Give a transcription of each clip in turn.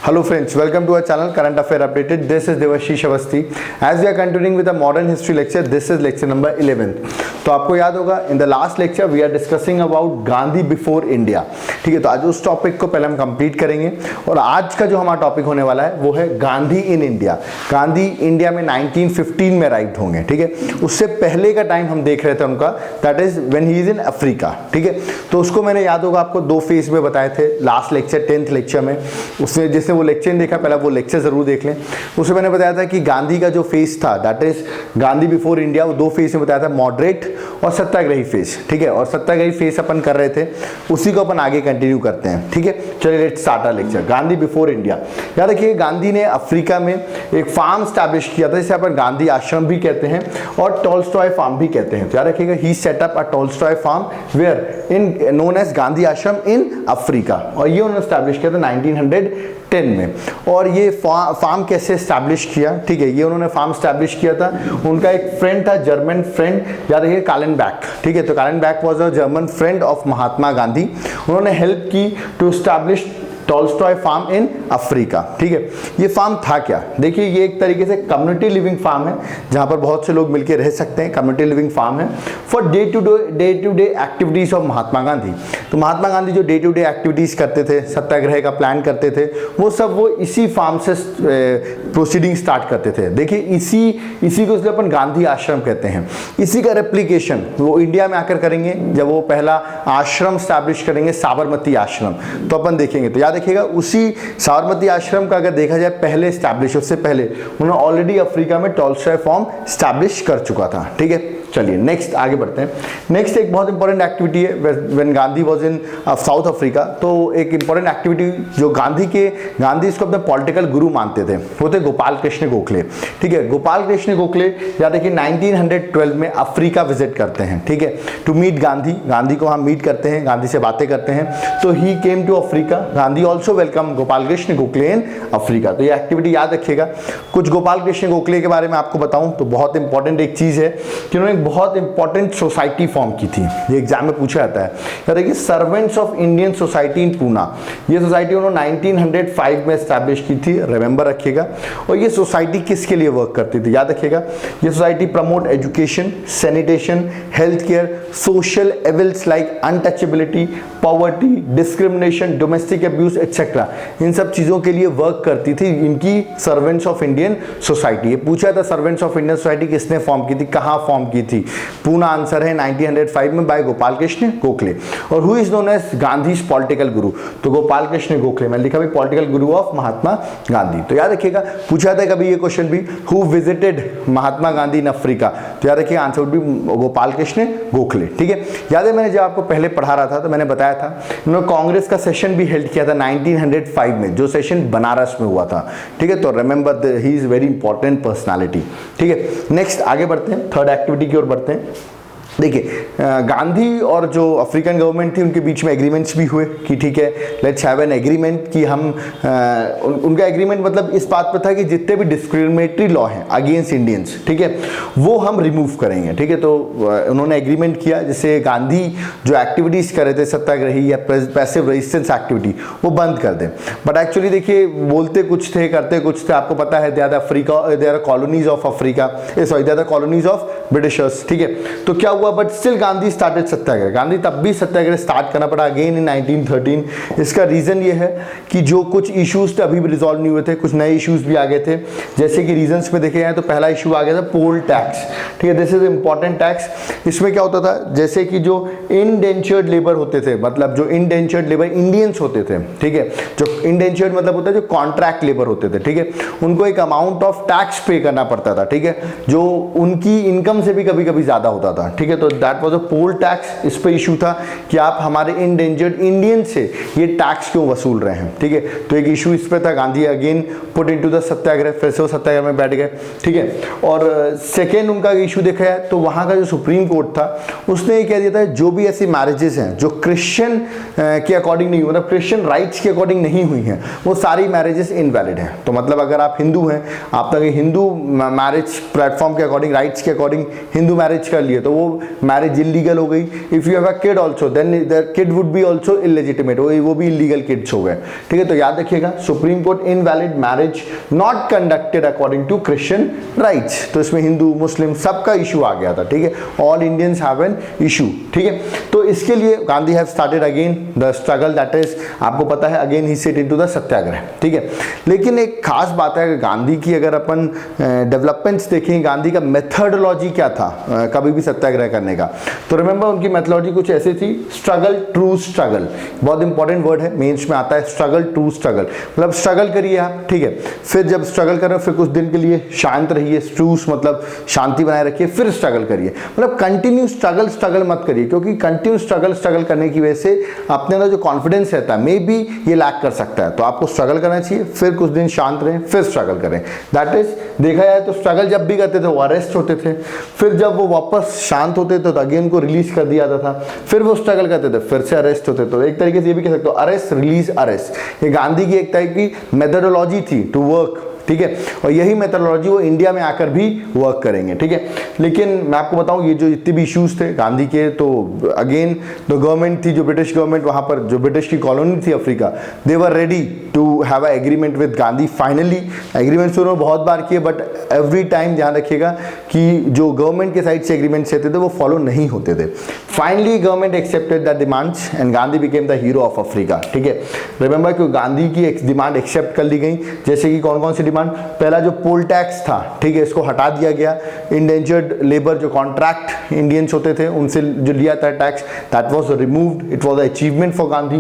Hello friends, welcome to our channel Current Affair Updated. This is Devashish Awasthi. As we are continuing with the modern history lecture, this is lecture number 11. तो आपको याद होगा in the last lecture we are discussing about Gandhi before India. ठीक है, तो आज उस topic को पहले हम कंप्लीट करेंगे और आज का जो हमारा टॉपिक होने वाला है वो है Gandhi in India. Gandhi India में 1915 में अराइव होंगे. ठीक है, उससे पहले का टाइम हम देख रहे थे उनका, that is when he is in Africa. ठीक है, तो उसको मैंने याद होगा आपको दो फेज में बताए थे लास्ट लेक्चर 10th लेक्चर में. उसने जिसने वो लेक्चर नहीं देखा पहले वो लेक्चर जरूर देख लें. उसमें मैंने बताया था कि गांधी का जो फेज था that is Gandhi before India, वो दो फेज में बताया था, मॉडरेट और सत्याग्रही फेज. ठीक है, और सत्याग्रही फेज अपन कर रहे थे, उसी को अपन आगे कंटिन्यू करते हैं. ठीक है, चलिए let's start our lecture. Gandhi before India. याद रखिए गांधी ने अफ्रीका में एक फार्म स्टैब्लिश किया था जिसे अपन गांधी आश्रम भी कहते हैं और टॉलस्टॉय फार्म भी कहते हैं. तो याद रखिएगा he set up a Tolstoy farm where in known as Gandhi Ashram in Africa, और ये उन्होंने स्टैब्लिश किया था 1910 में. और ये फार्म कैसे स्टैब्लिश किया? ठीक है, ये उन्होंने फार्म स्टैब्लिश किया था, उनका एक फ्रेंड था, जर्मन फ्रेंड, याद रखिए कालेनबैक. ठीक है, तो Kallenbach was a German friend of Mahatma Gandhi. उन्होंने हेल्प की to establish Tolstoy farm in Africa. ठीक है, ये फार्म था क्या? देखिए ये एक तरीके से कम्युनिटी लिविंग फार्म है जहां पर बहुत से लोग मिलकर रह सकते हैं. कम्युनिटी लिविंग फार्म है for day to day activities of Mahatma Gandhi. तो महात्मा गांधी जो डे टू डे एक्टिविटीज करते थे, सत्याग्रह का प्लान करते थे, वो सब वो इसी फार्म से प्रोसीडिंग स्टार्ट करते थे. देखिए इसी को इसलिए अपन गांधी आश्रम कहते हैं. इसी का रेप्लिकेशन वो इंडिया में आकर करेंगे जब वो पहला आश्रम स्टैब्लिश करेंगे, साबरमती आश्रम. तो अपन देखेंगे, तो याद देखिएगा उसी साबरमती आश्रम का अगर देखा जाए पहले स्टैब्लिश, उससे पहले उन्होंने ऑलरेडी अफ्रीका में टॉलस्टॉय फार्म स्टैब्लिश कर चुका था. ठीक है, चलिए नेक्स्ट आगे बढ़ते हैं. नेक्स्ट एक बहुत इंपॉर्टेंट एक्टिविटी है when Gandhi was in south Africa. तो एक इंपॉर्टेंट एक्टिविटी जो गांधी इसको अपने पॉलिटिकल गुरु मानते थे, वो थे गोपाल कृष्ण गोखले. ठीक है, गोपाल कृष्ण गोखले याद देखिए 1912 में अफ्रीका विजिट करते हैं. ठीक है, टू मीट गांधी को हम मीट करते हैं, गांधी से बातें करते हैं. तो he came to Africa. Gandhi also welcome Gopal Krishna Gokhale in Africa. तो ये एक्टिविटी याद रखिएगा. कुछ गोपाल कृष्ण गोखले के बारे में आपको बताऊं तो बहुत इंपॉर्टेंट एक चीज है कि उन्होंने बहुत इंपॉर्टेंट सोसाइटी फॉर्म की थी. ये एग्जाम में पूछा जाता है. देखिए servants of Indian society in Poona, ये सोसाइटी उन्होंने 1905 में एस्टैब्लिश की थी, रिमेंबर रखिएगा. और ये सोसाइटी किसके लिए वर्क करती थी? याद रखिएगा ये society promote education, sanitation, health care, social evils like untouchability, poverty, discrimination, domestic abuse etcetera, इन सब चीजों के लिए वर्क करती थी इनकी सर्वेंट्स ऑफ इंडियन सोसाइटी. ये पूछा था सर्वेंट्स ऑफ इंडियन सोसाइटी किसने फॉर्म की थी, कहां फॉर्म की थी? पूना आंसर है 1905 में बाय गोपाल कृष्ण गोखले. और who is known as Gandhi's political guru? तो गोपाल कृष्ण गोखले, मैंने लिखा भी political Guru of Mahatma Gandhi. तो याद रखिएगा पूछा था कभी ये क्वेश्चन भी, who visited Mahatma Gandhi in Africa? तो याद रखिएगा answer would be Gopal Krishna Gokhale. ठीक है, याद है मैंने जब आपको पहले पढ़ा रहा था तो मैंने बताया था उन्होंने कांग्रेस का सेशन भी हेल्ड किया था 1905 में, जो सेशन बनारस में हुआ था. ठीक है, तो remember he is very important personality. ठीक है, नेक्स्ट आगे बढ़ते हैं, थर्ड एक्टिविटी की ओर बढ़ते हैं. देखिए गांधी और जो अफ्रीकन गवर्नमेंट थी उनके बीच में एग्रीमेंट्स भी हुए कि ठीक है लेट्स हैव एन एग्रीमेंट कि हम उनका एग्रीमेंट मतलब इस बात पर था कि जितने भी डिस्क्रिमिनेटरी लॉ हैं अगेंस्ट इंडियंस, ठीक है, वो हम रिमूव करेंगे. ठीक है, तो उन्होंने एग्रीमेंट किया जिससे गांधी जो एक्टिविटीज़ कर रहे थे सत्याग्रही या पैसिव रेजिस्टेंस एक्टिविटी वो बंद कर दें. बट एक्चुअली देखिए बोलते कुछ थे करते कुछ थे. आपको पता है they are colonies of Africa, sorry they are colonies of Britishers. ठीक है, तो क्या हुआ, but still Gandhi started satyagraha. Gandhi तब भी सत्याग्रह स्टार्ट करना पड़ा अगेन इन 1913. इसका रीजन ये है कि जो कुछ इश्यूज थे अभी भी रिजॉल्व नहीं हुए थे, कुछ नए इश्यूज भी आ गए थे. जैसे कि रीजंस में देखे जाए तो पहला इशू आ गया था पोल टैक्स. ठीक है, दिस इज इंपॉर्टेंट टैक्स. इसमें क्या होता था, जैसे कि जो इंडेंचर्ड लेबर होते थे, मतलब जो इंडेंचर्ड लेबर इंडियंस होते थे, ठीक है, जो इंडेंचर्ड मतलब होता है जो कॉन्ट्रैक्ट लेबर होते थे, ठीक है, उनको एक अमाउंट ऑफ टैक्स पे करना पड़ता था. ठीक है, जो उनकी इनकम से भी कभी कभी ज्यादा होता था. ठीक है, तो that was a poll tax. इस पे इशू था कि आप हमारे इंडेंजर्ड इंडियन से ये टैक्स क्यों वसूल रहे हैं. ठीक है, तो एक इशू इस पे था. Gandhi again put into the satyagraha, फिर से वो सत्याग्रह में बैठ गए. ठीक है, और सेकेंड उनका इशू देखा है तो वहां का जो सुप्रीम कोर्ट था उसने ये कह दिया था जो भी ऐसी मैरिजेस हैं जो क्रिश्चियन के अकॉर्डिंग नहीं, मतलब क्रिश्चियन राइट्स के अकॉर्डिंग नहीं हुई हैं, वो सारी मैरिजेस इनवैलिड हैं. तो मतलब अगर आप हिंदू हैं, आप हिंदू मैरिज प्लेटफॉर्म के अकॉर्डिंग, राइट्स के अकॉर्डिंग हिंदू मैरिज कर लिए तो वो मैरिज इलीगल हो गई। If you have a kid also then the kid would be also illegitimate, वो भी इलीगल किड्स हो गए। ठीक है, तो याद रखिएगा Supreme Court invalid marriage not conducted according to Christian rights, तो इसमें हिंदू मुस्लिम सबका इशू आ गया था। ठीक है, all Indians have an issue. ठीक है, तो इसके लिए Gandhi have started again the struggle, that is आपको पता है again he set into the satyagraha. ठीक है, लेकिन एक खास बात है गांधी की, अगर अपन डेवलपमेंट्स देखें गांधी का मेथडोलॉजी क्या था कभी भी सत्याग्रह करने का, तो रिमेंबर उनकी मेथडोलॉजी कुछ ऐसी थी, स्ट्रगल ट्रू स्ट्रगल, बहुत इंपॉर्टेंट वर्ड है, मेंस में आता है स्ट्रगल ट्रू स्ट्रगल, मतलब स्ट्रगल करिए आप। ठीक है, फिर जब स्ट्रगल कर रहे हो फिर कुछ दिन के लिए शांत रहिए, ट्रूस मतलब शांति बनाए रखिए, फिर स्ट्रगल करिए, मतलब कंटिन्यू स्ट्रगल मत करिए, क्योंकि कंटिन्यू स्ट्रगल करने की वजह से अपने अंदर जो कॉन्फिडेंस रहता है मे बी ये लैक कर सकता है। तो आपको स्ट्रगल करना चाहिए, फिर कुछ दिन शांत रहें, फिर स्ट्रगल करें। दैट इज देखा जाए तो स्ट्रगल जब भी करते थे वो अरेस्ट होते थे, फिर जब वो वापस शांत होते थे तो अगेन उनको रिलीज कर दिया जाता था, फिर वो स्ट्रगल करते थे फिर से अरेस्ट होते। तो एक तरीके से ये भी कह सकते हो अरेस्ट रिलीज अरेस्ट, ये गांधी की एक टाइप की मेथडोलॉजी थी टू वर्क। ठीक है, और यही मेथडोलॉजी वो इंडिया में आकर भी वर्क करेंगे। ठीक है, लेकिन मैं आपको बताऊं ये जो जितने भी इश्यूज थे गांधी के, तो अगेन द गवर्नमेंट थी जो ब्रिटिश गवर्नमेंट, वहां पर जो ब्रिटिश की कॉलोनी थी Africa, they were ready to have a agreement with Gandhi. Finally agreements उन्होंने बहुत बार किए, बट एवरी टाइम ध्यान रखिएगा कि जो गवर्नमेंट के साइड से एग्रीमेंट्स रहते थे वो फॉलो नहीं होते थे। Finally government accepted the demands and Gandhi became the hero of Africa. ठीक है, रिमेंबर कि गांधी की एक डिमांड एक्सेप्ट कर ली गई, जैसे कि कौन कौन सी डिमांड, पहला जो पोल टैक्स था, ठीक है, इसको हटा दिया गया। इंडेंजर्ड लेबर जो कॉन्ट्रैक्ट इंडियंस होते थे उनसे जो लिया था tax, that was removed, it was a achievement for Gandhi.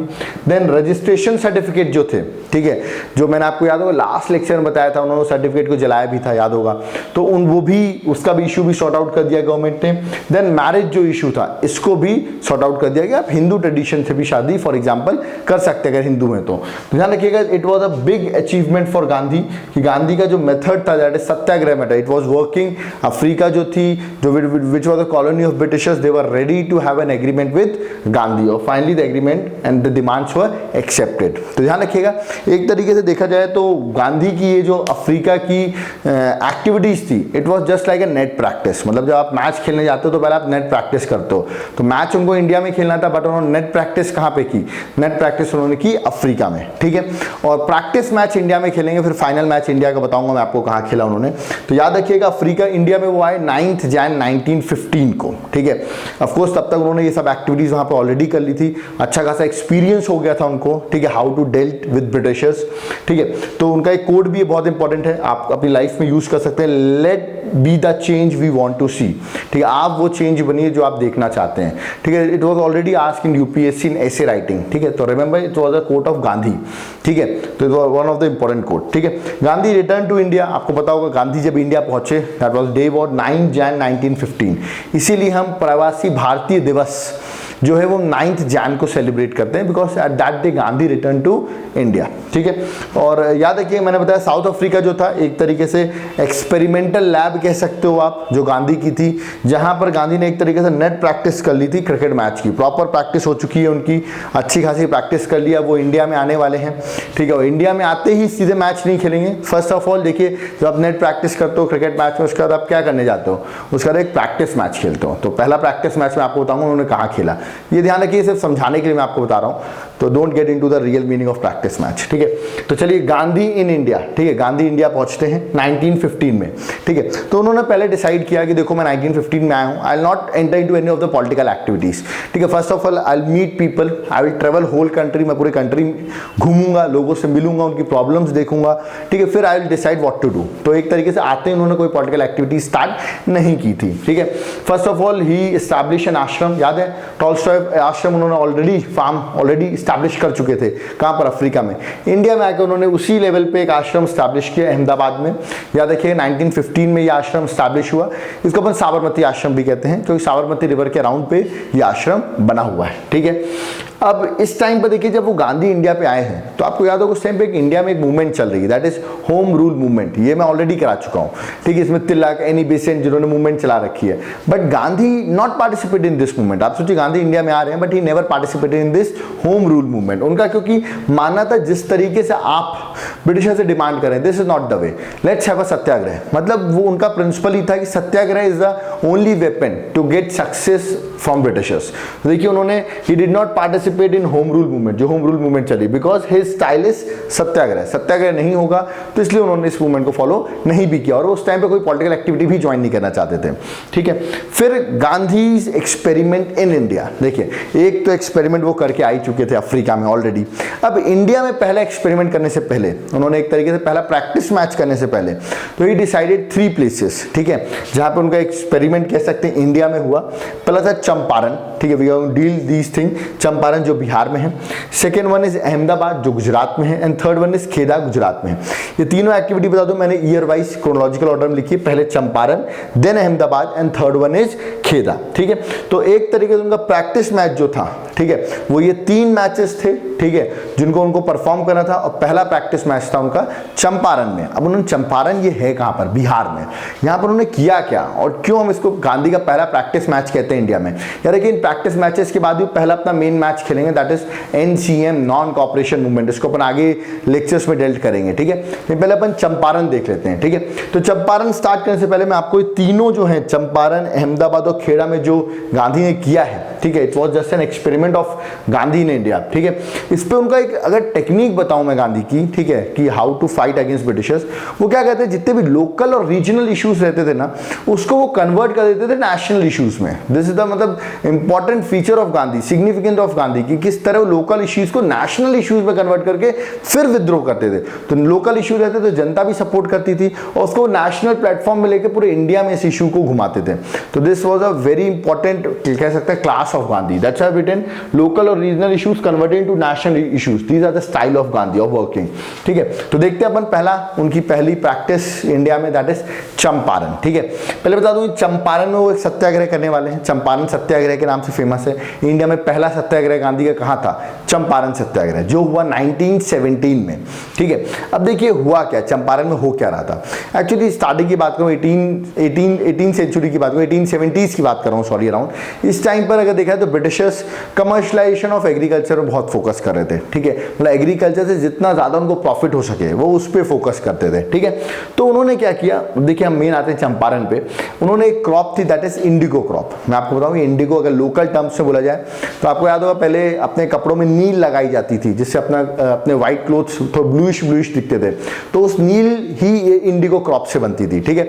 Then registration certificate जो थे, ठीक है, जो मैंने आपको याद होगा लास्ट लेक्चर में बताया था, उन्होंने सर्टिफिकेट को जलाया भी था, याद होगा, तो वो भी उसका भी इशू भी सॉर्ट आउट कर दिया गवर्नमेंट ने। देन मैरिज जो इशू था इसको भी सॉर्ट आउट कर दिया गया, आप हिंदू ट्रेडिशन से भी शादी फॉर एग्जांपल कर सकते हैं अगर हिंदू हैं तो ध्यान रखिएगा। It was a big achievement for Gandhi कि गांधी का जो मेथड था that is satyagraha method, it was working. Africa जो थी, जो which was the colony of Britishers, they were ready to have an agreement with Gandhi, और finally the agreement and the demands were accepted. तो ध्यान रखिएगा, एक तरीके से देखा जाए तो गांधी की ये जो अफ्रीका की एक्टिविटीज थी, it was just like a net practice, मतलब जब आप मैच खेलने जाते हो तो पहले आप नेट प्रैक्टिस करते हो। तो मैच उनको इंडिया में खेलना था, बट उन्होंने नेट प्रैक्टिस कहाँ पे की, नेट प्रैक्टिस उन्होंने की अफ्रीका में। ठीक है, और प्रैक्टिस मैच इंडिया में खेलेंगे, फिर फाइनल मैच इंडिया का बताऊंगा मैं आपको कहाँ खेला उन्होंने। तो याद रखिएगा अफ्रीका इंडिया में वो आए 9 जनवरी 1915 को। ठीक है, ऑफकोर्स तब तक उन्होंने ये सब एक्टिविटीज वहां पे ऑलरेडी कर ली थी, अच्छा खासा एक्सपीरियंस हो गया था उनको। ठीक है, how to dealt with Britishers. ठीक है, तो उनका एक कोड भी बहुत इंपॉर्टेंट है, आप अपनी लाइफ में यूज कर सकते हैं, let be the change we want to see. ठीक है, आप वो चेंज बनिए जो आप देखना चाहते हैं। ठीक है, it was already asked in UPSC in essay writing. ठीक है, तो remember it was a quote of Gandhi. ठीक है, तो it was one of the important quote. ठीक है, गांधी रिटर्न टू इंडिया, आपको पता होगा गांधी जब इंडिया पहुंचे दैट वाज डे वॉज 9 जनवरी 1915, इसीलिए हम प्रवासी भारतीय दिवस जो है वो 9 जनवरी को सेलिब्रेट करते हैं, because at that day Gandhi return to India. ठीक है, और याद रखिए मैंने बताया साउथ अफ्रीका जो था एक तरीके से एक्सपेरिमेंटल लैब कह सकते हो आप, जो गांधी की थी, जहां पर गांधी ने एक तरीके से नेट प्रैक्टिस कर ली थी क्रिकेट मैच की, प्रॉपर प्रैक्टिस हो चुकी है उनकी, अच्छी खासी प्रैक्टिस कर लिया, वो इंडिया में आने वाले हैं। ठीक है, और इंडिया में आते ही सीधे मैच नहीं खेलेंगे। फर्स्ट ऑफ ऑल देखिए, जब आप नेट प्रैक्टिस करते हो क्रिकेट मैच में, उसके बाद आप क्या करने जाते हो, उसके बाद एक प्रैक्टिस मैच खेलते हो। तो पहला प्रैक्टिस मैच में आपको बताऊंगा उन्होंने कहाँ खेला, ये ध्यान रखिए, सिर्फ समझाने के लिए मैं आपको बता रहा हूं, तो don't get into the real meaning of practice match. ठीक है, तो चलिए गांधी इन इंडिया। ठीक है, गांधी इंडिया पहुंचते हैं 1915 में। ठीक है, तो उन्होंने पहले डिसाइड किया कि देखो मैं 1915 में आया हूं, I will not enter into any of the political activities. ठीक है, first of all I will meet people, I will travel whole country, मैं पूरे कंट्री घूमूंगा, लोगों से मिलूंगा, उनकी प्रॉब्लम्स देखूंगा। ठीक है, फिर I will decide what to do. तो एक तरीके से आते ही उन्होंने कोई पॉलिटिकल एक्टिविटी स्टार्ट नहीं की थी। ठीक है, first of all he establish N आश्रम, याद है टॉलस्टॉय आश्रम उन्होंने ऑलरेडी फार्म ऑलरेडी स्टैब्लिश कर चुके थे, कहां पर, अफ्रीका में। इंडिया में आकर उन्होंने उसी लेवल पे एक आश्रम स्टैब्लिश किया अहमदाबाद में। याद रखिए 1915 में ये आश्रम स्टैब्लिश हुआ, इसको अपन साबरमती आश्रम भी कहते हैं, क्योंकि साबरमती रिवर के अराउंड पे ये आश्रम बना हुआ है। ठीक है, अब इस टाइम पर देखिए जब वो गांधी इंडिया पे आए हैं तो आपको याद होगा उस टाइम पे इंडिया में एक मूवमेंट चल रही है, that is home rule movement. ये मैं ऑलरेडी करा चुका हूँ, ठीक है। इसमें तिलक, एनी बेसेंट जिन्होंने मूवमेंट चला रखी है, but Gandhi not participate in this movement. आप सोचिए गांधी इंडिया में आ रहे हैं but he never participated in this home rule movement. उनका क्योंकि मानना था जिस तरीके से आप ब्रिटिशर से डिमांड करें, this is not the way, let's have a satyagraha. मतलब वो उनका प्रिंसिपल ही था कि satyagraha is the only weapon to get success from Britishers. देखिए उन्होंने he did not participate in home rule movement, जो होम रूल मूवमेंट चली, because his style is satyagraha. Satyagraha नहीं होगा तो इसलिए उन्होंने इस मूवमेंट को फॉलो नहीं भी किया और उस टाइम पे कोई पॉलिटिकल एक्टिविटी भी ज्वाइन नहीं करना चाहते थे, ठीक है। फिर गांधीज एक्सपेरिमेंट इन इंडिया, देखिए एक तो एक्सपेरिमेंट वो करके आ चुके थे अफ्रीका में ऑलरेडी। अब इंडिया में पहला एक्सपेरिमेंट करने से पहले उन्होंने एक तरीके से पहला प्रैक्टिस मैच करने से पहले तो ही डिसाइडेड 3 प्लेसेस, ठीक है, जहां पे उनका एक्सपेरिमेंट कह सकते हैं इंडिया में हुआ। पहला था चंपारण, ठीक है, we are deal these thing. Champaran जो बिहार में है, सेकेंड वन इज अहमदाबाद जो गुजरात में है, and third one is Kheda Gujarat में है। ये तीनों एक्टिविटी बता दूं, मैंने ईयर वाइज क्रोनोलॉजिकल ऑर्डर में लिखी है, पहले Champaran, then Ahmedabad and third one is Kheda, ठीक है। तो एक तरीके से उनका प्रैक्टिस मैच जो था, ठीक है, वो ये 3 मैचेस थे, ठीक है, जिनको उनको परफॉर्म करना था और पहला प्रैक्टिस मैच था उनका चंपारण में। अब उन्होंने चंपारण ये है कहां पर, बिहार में, यहां पर उन्होंने किया क्या और क्यों हम इसको गांधी का पहला प्रैक्टिस मैच कहते हैं इंडिया में। यार देखिए इन प्रैक्टिस मैचेस के बाद भी पहला अपना मेन मैच खेलेंगे, that is NCM, non cooperation movement. इसको अपन आगे लेक्चर्स में डेल्ट करेंगे, ठीक है। पहले अपन चंपारण देख लेते हैं, ठीक है। तो चंपारण स्टार्ट करने से पहले मैं आपको तीनों जो है चंपारण, अहमदाबाद और खेड़ा में जो गांधी ने किया है, ठीक है, it was just an experiment of Gandhi in India, ठीक है। इस पे उनका एक अगर टेक्निक बताऊं मैं गांधी की, ठीक है, कि how to fight against Britishers, वो क्या कहते हैं, जितने भी लोकल और रीजनल इश्यूज रहते थे ना, उसको वो कन्वर्ट कर देते थे नेशनल इश्यूज में। दिस इज द मतलब important feature of Gandhi, significant of Gandhi की किस तरह वो लोकल इश्यूज को नेशनल इश्यूज में कन्वर्ट करके फिर विद्रोह करते थे। तो लोकल इश्यू रहते तो जनता भी सपोर्ट करती थी और उसको नेशनल प्लेटफॉर्म में लेकर पूरे इंडिया में इस इशू को घुमाते थे। तो this was a very important कह सकते हैं class of Gandhi, that's why written local और regional issues converted into national issues, these are the style of Gandhi of working, ठीक है। तो देखते हैं अपन पहला उनकी पहली प्रैक्टिस इंडिया में, दैट इज चंपारण, ठीक है। पहले बता दूं चंपारण में वो एक सत्याग्रह करने वाले हैं, चंपारण सत्याग्रह के नाम से फेमस है। इंडिया में पहला सत्याग्रह गांधी का कहां था, चंपारण सत्याग्रह, जो हुआ 1917 में, ठीक है। अब देखिए हुआ क्या, चंपारण में हो क्या रहा था। एक्चुअली स्टार्टिंग की बात करूं 18 सेंचुरी की बात करूं, 1870s की बात कर रहा हूं, सॉरी अराउंड। इस टाइम पर अगर देखा तो ब्रिटिशर्स कमर्शलाइजेशन ऑफ एग्रीकल्चर में बहुत फोकस कर रहे थे, ठीक है। मतलब एग्रीकल्चर से जितना ज्यादा उनको प्रॉफिट हो सके वो उस पर फोकस करते थे, ठीक है। तो उन्होंने क्या किया, देखिए हम मेन आते हैं चंपारण पे। उन्होंने एक क्रॉप थी दैट इज इंडिगो क्रॉप। मैं आपको बताऊं इंडिगो अगर लोकल टर्म्स से बोला जाए तो आपको याद होगा पहले अपने कपड़ों में नील लगाई जाती थी जिससे अपने व्हाइट क्लोथ्स थोड़ा ब्लूइश दिखते थे, तो उस नील ही ये इंडिगो क्रॉप से बनती थी, ठीक है।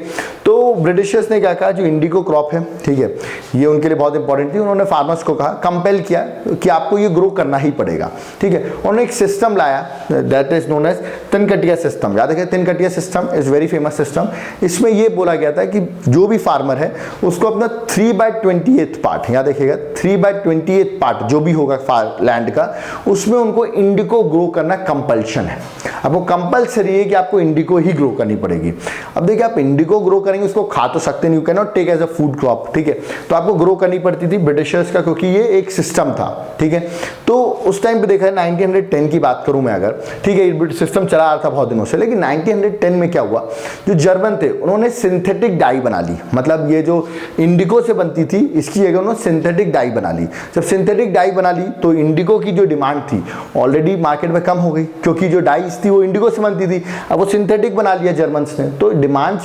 तो ब्रिटिशर्स ने क्या कहा, जो इंडिगो क्रॉप है, ठीक है, ये उनके लिए बहुत इंपॉर्टेंट थी। उन्होंने फार्मर्स को कहा, कंपेल किया कि आपको ये ग्रो करना ही पड़ेगा, ठीक है। उन्होंने एक सिस्टम लाया that is known as Tinkathia system. याद रखिए Tinkathia system is very famous system. इसमें ये बोला गया था कि जो भी फार्मर है उसको अपना 3/28 पार्ट, याद रखिएगा 3/28 पार्ट जो भी होगा लैंड का, उसमें उनको इंडिगो ग्रो करना कंपल्शन है। अब वो कंपल्सरी है कि आपको इंडिगो ही ग्रो करनी पड़ेगी। अब देखिए आप इंडिगो ग्रो करेंगे, उसको खा तो सकते नहीं, you can not take as a food crop, ठीक है। तो आपको ग्रो करनी पड़ती थी ब्रिटिशर्स का, क्योंकि ये एक सिस्टम था, ठीक है। तो उस टाइम पे देखा है 1910 की बात करूं मैं अगर, ठीक है, सिस्टम चला रहा था बहुत दिनों से, लेकिन 1910 में क्या हुआ, जो जर्मन थे उन्होंने सिंथेटिक डाई बना ली। मतलब ये जो इंडिगो से बनती थी इसकी जगह उन्होंने सिंथेटिक डाई बना ली। जब सिंथेटिक डाई बना ली तो इंडिगो की जो डिमांड थी ऑलरेडी मार्केट में कम हो गई, क्योंकि जो डाइस थी वो इंडिगो से बनती थी। अब वो सिंथेटिक बना लिया जर्मन्स ने, तो डिमांड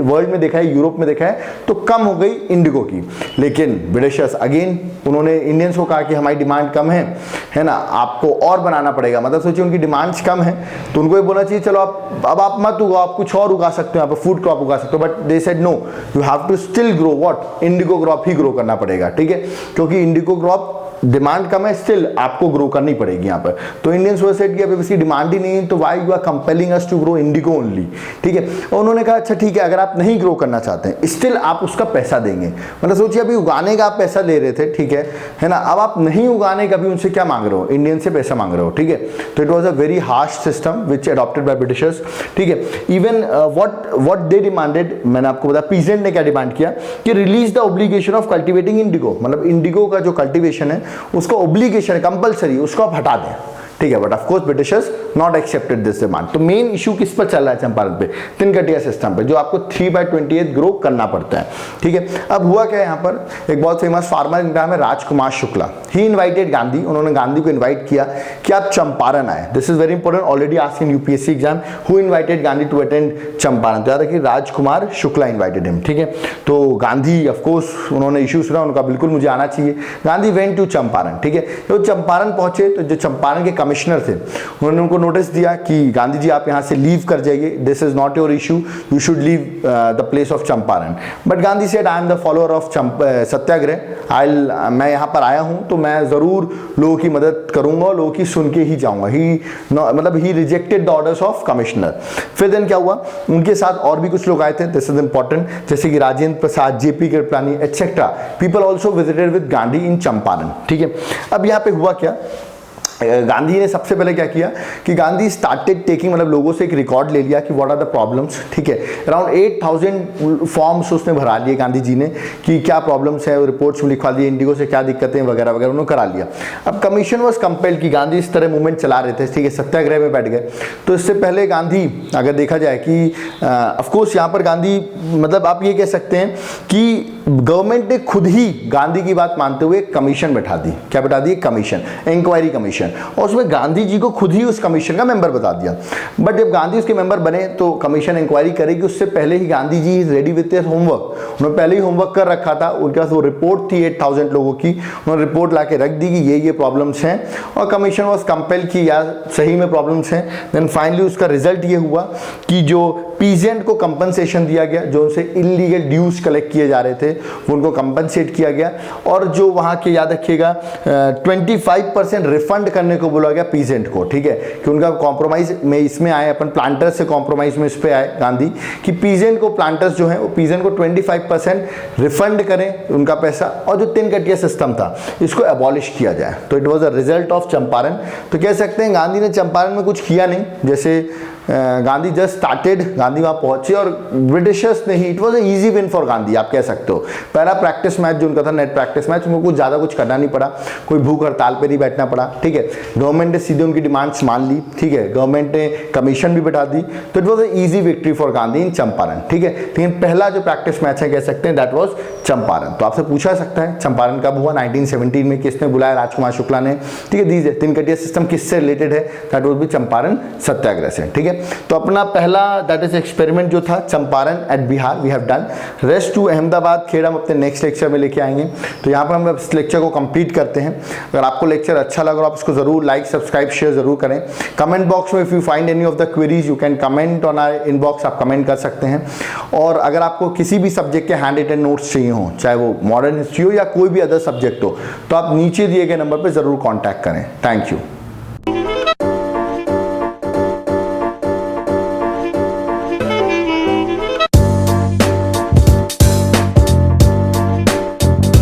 वर्ल्ड में देखा है, यूरोप में देखा है, तो कम हो गई इंडिगो की। लेकिन ब्रिटिशर्स अगेन उन्होंने इंडियंस को कहा कि हमारी डिमांड कम है ना, आपको और बनाना पड़ेगा। मतलब सोचिए उनकी डिमांड्स कम है तो उनको ये बोलना चाहिए चलो आप मत उगाओ, आप कुछ और उगा सकते हो, यहाँ पे फूड क्रॉप उगा सकते हो, but they said no, you have to still grow what, indigo crop ही ग्रो करना पड़ेगा, ठीक है, क्योंकि इंडिगो क्रॉप डिमांड कम है, स्टिल आपको ग्रो करनी पड़ेगी यहाँ पर। तो इंडियंस वो सेट किया, इसकी डिमांड ही नहीं है तो why you are compelling us to grow indigo only, ठीक है। और उन्होंने कहा अच्छा ठीक है, अगर आप नहीं ग्रो करना चाहते हैं स्टिल आप उसका पैसा देंगे। मतलब सोचिए अभी उगाने का आप पैसा ले रहे थे, ठीक है ना, अब आप नहीं उगाने का भी उनसे क्या मांग रहे हो, इंडियन से पैसा मांग रहे हो, ठीक है। तो it was a very harsh system which adopted by Britishers, ठीक है। इवन व्हाट दे डिमांडेड, मैंने आपको बताया पीजेंट ने क्या डिमांड किया कि release the obligation of cultivating Indigo, मतलब इंडिगो का जो कल्टिवेशन है उसका ऑब्लिगेशन है, कंपलसरी, उसको आप हटा दें, ठीक है। But of course Britishers not accepted this demand. तो मेन इशू किस पर चल रहा है चंपारण पे, तिनकटिया सिस्टम पे, जो आपको 3/28 ग्रो करना पड़ता है, ठीक है। अब हुआ क्या, यहाँ पर एक बहुत फेमस फार्मर, इनका नाम है राजकुमार शुक्ला, ही इन्वाइटेड गांधी, उन्होंने गांधी को इन्वाइट किया कि आप चंपारण आए। This is very important, already asked in UPSC exam, who invited Gandhi to attend Champaran, तो याद रखिए राजकुमार शुक्ला इन्वाइटेड हिम, ठीक है। तो गांधी ऑफ कोर्स उन्होंने इशू सुना, उनका बिल्कुल मुझे आना चाहिए, गांधी वेंट टू चंपारण, ठीक है। तो चंपारण पहुंचे तो जो चंपारण के कमिश्नर थे उन्होंने उनको नोटिस दिया कि गांधी जी आप यहां से लीव कर जाइए, this is not your issue, you should leave the place of Champaran. But Gandhi said I am the follower of satyagraha, मैं यहां पर आया हूं तो मैं जरूर लोगों की मदद करूंगा, लोगों की सुन के ही जाऊंगा। मतलब he rejected the orders of commissioner. फिर दिन क्या हुआ, उनके साथ और भी कुछ लोग आए थे, दिस इज इंपॉर्टेंट, जैसे कि Rajendra Prasad, JP Kripalani etcetera, people also visited with Gandhi in Champaran, ठीक है। अब यहाँ पे हुआ क्या, गांधी ने सबसे पहले क्या किया कि गांधी स्टार्टेड टेकिंग, मतलब लोगों से एक रिकॉर्ड ले लिया कि व्हाट आर द प्रॉब्लम्स, ठीक है। अराउंड 8000 फॉर्म्स उसने भरा लिए गांधी जी ने कि क्या प्रॉब्लम्स है, रिपोर्ट्स में लिखवा दिए, इंडिगो से क्या दिक्कतें वगैरह वगैरह उन्होंने करा लिया। अब कमीशन वाज कंपेल्ड कि गांधी इस तरह मूवमेंट चला रहे थे, ठीक है, सत्याग्रह में बैठ गए। तो इससे पहले गांधी, अगर देखा जाए कि ऑफकोर्स यहाँ पर गांधी, मतलब आप ये कह सकते हैं कि गवर्नमेंट ने खुद ही गांधी की बात मानते हुए कमीशन बैठा दी, क्या बैठा दी, कमीशन, इंक्वायरी कमीशन, और उसमें गांधी जी को खुद ही उस कमीशन का मेंबर बता दिया। बट जब गांधी उसके मेंबर बने तो कमीशन इंक्वायरी करेगी, उससे पहले ही Gandhi ji is ready with their homework, उन्होंने पहले ही होमवर्क कर रखा था, उनके पास वो रिपोर्ट थी 8000 लोगों की, उन्होंने रिपोर्ट ला के रख दी कि ये प्रॉब्लम्स हैं, और कमीशन वॉज कंपेल कि यार सही में प्रॉब्लम्स हैं। देन फाइनली उसका रिजल्ट ये हुआ कि जो पीजेंट को कंपनसेशन दिया गया, जो उनसे इलीगल ड्यूज कलेक्ट किए जा रहे थे वो उनको कंपनसेट किया गया, और जो वहाँ के, याद रखिएगा 25% रिफंड करने को बोला गया पीजेंट को, ठीक है, कि उनका कॉम्प्रोमाइज में इसमें आए, अपन प्लांटर्स से कॉम्प्रोमाइज में इस पे आए गांधी कि पीजेंट को, प्लांटर्स जो हैं वो पीजेंट को 25% रिफंड करें उनका पैसा, और जो तिनकटिया सिस्टम था इसको एबॉलिश किया जाए। तो it was a result of Champaran. तो कह सकते हैं गांधी ने चंपारण में कुछ किया नहीं, जैसे गांधी जस्ट स्टार्टेड, गांधी वहाँ पहुंचे और ब्रिटिशर्स ने ही, it was a easy win for Gandhi, आप कह सकते हो। पहला प्रैक्टिस मैच जो उनका था, नेट प्रैक्टिस मैच, उनको कुछ ज़्यादा कुछ करना नहीं पड़ा, कोई भूख हड़ताल पे नहीं बैठना पड़ा, ठीक है। गवर्नमेंट ने सीधे उनकी डिमांड्स मान ली, ठीक है, गवर्नमेंट ने कमीशन भी बैठा दी, तो it was a easy victory for Gandhi in Champaran, ठीक है। लेकिन पहला जो प्रैक्टिस मैच है कह सकते हैं दैट वॉज चंपारण। तो आपसे पूछा सकता है चंपारण कब हुआ, 1917 में, किसने बुलाया, राजकुमार शुक्ला ने, ठीक है। दीजिए तिनकटिया सिस्टम किससे रिलेटेड है, दैट वॉज भी चंपारण सत्याग्रह से, ठीक है। तो अपना पहला दैट इज एक्सपेरिमेंट जो था Champaran at Bihar we have done. Rest to Ahmedabad Kheda हम अपने नेक्स्ट लेक्चर में लेके आएंगे। तो यहाँ पर हम इस लेक्चर को कंप्लीट करते हैं। अगर आपको लेक्चर अच्छा लगा और आप इसको जरूर लाइक, सब्सक्राइब, शेयर जरूर करें। कमेंट बॉक्स में if you find any of the queries you can comment on our inbox, आप कमेंट कर सकते हैं। और अगर आपको किसी भी सब्जेक्ट के हैंड रिटन नोट्स चाहिए हो, चाहे वो मॉडर्न हिस्ट्री हो या कोई भी अदर सब्जेक्ट हो, तो आप नीचे दिए गए नंबर पर जरूर कॉन्टैक्ट करें। Thank you.